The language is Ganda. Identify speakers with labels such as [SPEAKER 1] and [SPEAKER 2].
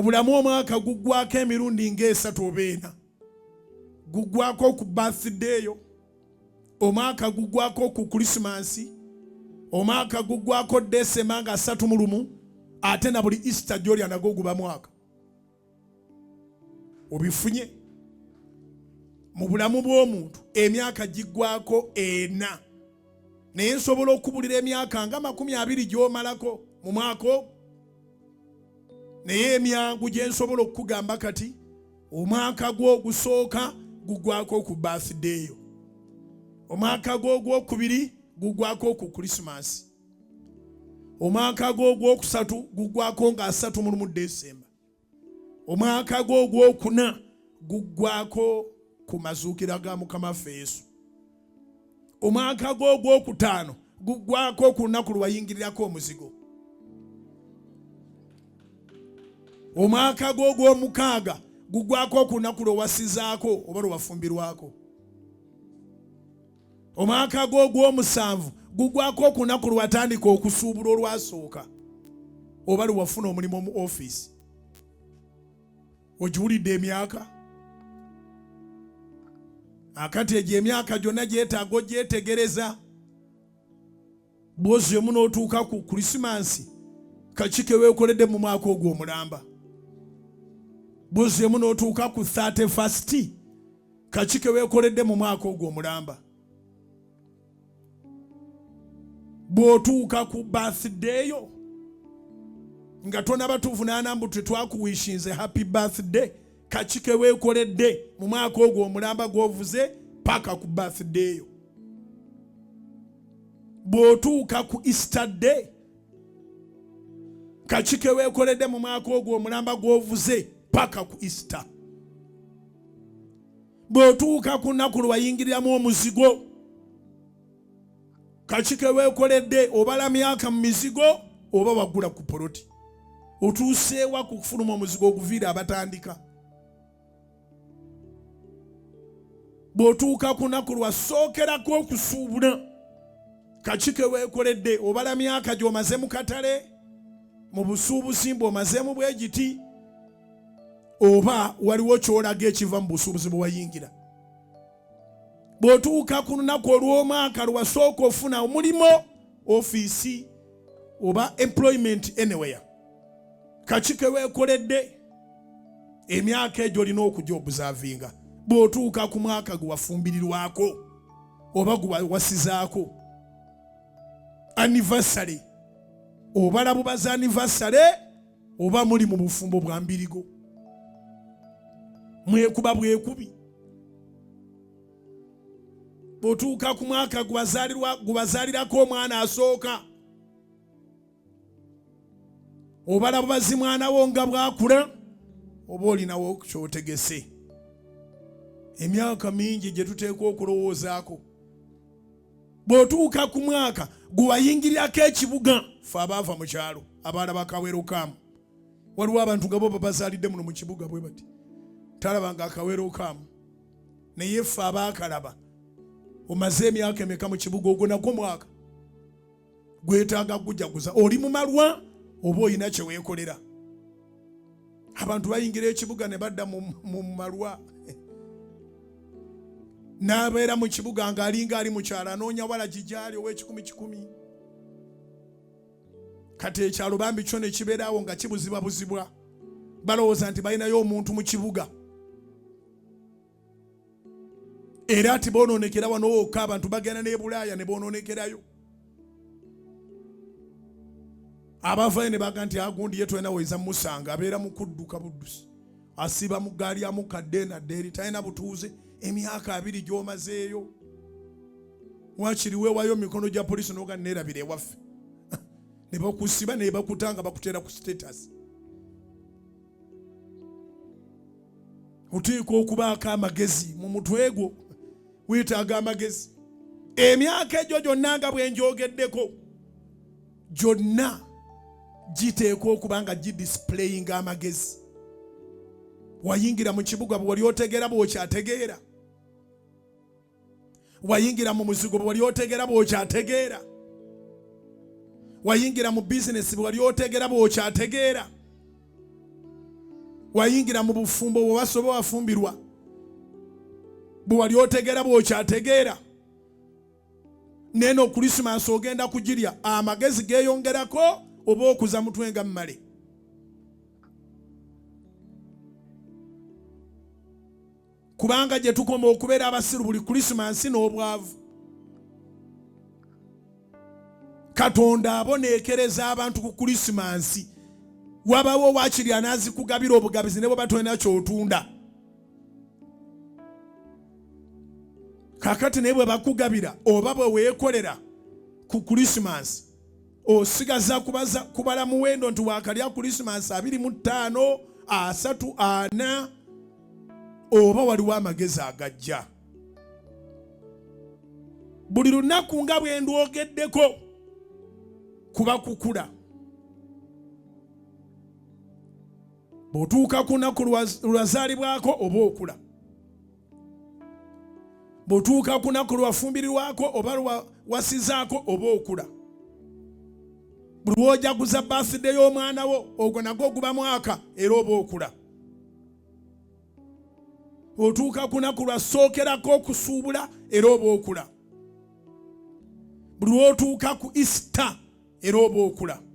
[SPEAKER 1] Obulamu omwaka guggwako emirundi ng'esatu oba ena. Guggwako ku birthday yo, omwaka guggwako ku Christmas, omwaka guggwako December nga 31, ate na buli Easter gy'olya nagwo guba mwaka. Obifunye mu bulamu bw'omuntu emyaka giggwako ena. Naye nsobola okubulira emyaka nga 20 gy'omalako mu mwaka ogwo. Naye emyangu gye nsobola okugamba kati, omwaka gwo ogusooka guggwako ku birthday yo, omwaka gwo ogwokubiri guggwako ku Christmas, omwaka gwo ogwokusatu guggwako nga 31 December, omwaka gwo ogwokuna guggwako ku mazuukira ga Mukama waffe Yesu, omwaka gwo ogwokutaano guggwako ku lunaku lwe wayingirirako omuzigo, omwaka gwo ogw'omukaaga guggwako ku lunaku lwe wasizaako oba lwe wafumbirwako, omwaka gwo ogw'omusanvu guggwako ku lunaku lwe watandika okusuubula olwasooka oba lwe wafuna omulimu mu ofiisi. Ogiwulidde emyaka? Akati egyo emyaka gyonna gyetaaga ogyetegereza. Bw'ozyemu n'otuuka ku Krisimansi, kaki ke weekoledde mu mwaka ogwo omulamba? Bw'ozyemu n'otuuka ku 31st, kaki ke weekoledde mu mwaka ogwo omulamba? Bw'otuuka ku birthday yo nga tonaba tuvunaana mbu tetwakuwishinze happy birthday, kaki ke weekoledde mu mwaka ogwo omulamba gw'ovuze paka ku birthday yo? Bw'otuuka ku Easter day, kaki ke weekoledde mu mwaka ogwo omulamba gw'ovuze paka ku Easter? Bw'otuuka ku nnaku lwe wayingiriramu omuzigo, kaki ke weekoledde? Obala myaka mu mizigo oba wagula ku poloti? Otuuseewa ku kufuluma omuzigo oguviira abatandika? Bw'otuuka ku nnaku lwe wasookerako okusuubula, kaki ke weekoledde? Obala myaka gy'omaze mu katale, mu busuubuzi bw'omazeemu bwe giti, oba waliwo ky'olaga ekiva mu busuubuzi bwe wayingira? Bw'otuuka ku lunaku olw'omwaka lwe wasooka ofuna omulimu, ofiisi oba employment anywhere, kaki ke weekoledde? Emyaka egyo olina okugyobuzavinga. Bw'otuuka ku mwaka gwe wafumbirirwako oba gwe wasizaako anniversary, obala bubaza anniversary oba muli mu bufumbo bwa mbirigo, mwekuba bwekubi. Bw'otuuka ku mwaka gwe bazaalirako omwana asooka, obala bubazi mwana wo nga bwakula oba olinawo kyotegese. Emyaka mingi gye tuteekwa okulowoozaako. Bw'otuuka ku mwaka gwe wayingirirako ekibuga, fe abaava mu kyalo abaana bakawero kamu, waliwo abantu nga bo babazaalidde muno mu kibuga bwe bati, talabanga akawero kamu, naye ffe abaakalaba omaze emyaka emeka mu kibuga, ogwo nagwo mwaka gwetaaga kujaguza. Oli mu malwa oba olina kye weekolera? Abantu bayingira ekibuga ne badda mu malwa, n'abeera mu kibuga ng'alinga ali mu kyalo anoonya wala gigyali ow'ekikumi. Kati ekyalo bambi kyo ne kibeerawo nga kibuzibwabuzibwa, balowooza nti balinayo omuntu mu kibuga, era ati boononekera wano wokka. Abantu bagenda ne Bulaaya ne boononekerayo. Abavayo ne baga nti agundi ye twena weza musanga, abeera mu kudduka buddusi, asiba mu ggaali ya mukadde nadde eri, talina butuuze. Emyaka 2 gy'omazeeyo, wakiri weewayo mikono gya poliisi n'oga neerabira ewaffe ne bakusiba ne bakutanga bakuteera ku status. Oteekwa okubaako amagezi mu mutwe gwo, weetaaga amagezi. Emyaka egyo gyonna nga bwe njogeddeko, gyonna giteekwa okuba nga gidisplayinga amagezi. Wayingira mu kibuga bwe wali otegeera bw'okyategeera, wayingira mu muzigo bwe wali otegeera bw'okyategeera, wayingira mu bizinesi bwe wali otegeera bw'okyategeera. wayingira mu bufumbo bwe wasoba wafumbirwa bwe wali otegeera bw'okyategeera neno Christmas ogenda kugirya amagezi geeyongerako oba okuza mutwe nga mmale. Kubanga gye tukoma okubeera abasiru buli Christmas n'obwavu. Katonda aboneekereza abantu ku Christmas. Wabawo wakiri anaazikugabira obugabizi ne bwe batolina ky'otunda. Kakati naye bwe bakugabira oba bwe weekolera ku Christmas osigaza kubala muwendo nti wakalya Christmas 25, 3, 4 oba waliwo amagezi agajja. Buli lunaku nga bwe ndwogeddeko kuba kukula. Bw'otuuka ku lunaku lwazaalibwako oba okula. Bw'otuuka ku lunaku lwafumbirirwako oba wasizaako oba okula. Buli lw'ojaguza birthday y'omwana wo ogwo nagwo guba mwaka era oba okula. Bw'otuuka ku lunaku lwasookerako okusuubula era oba okula. Buli lw'otuuka ku Easter era oba okula.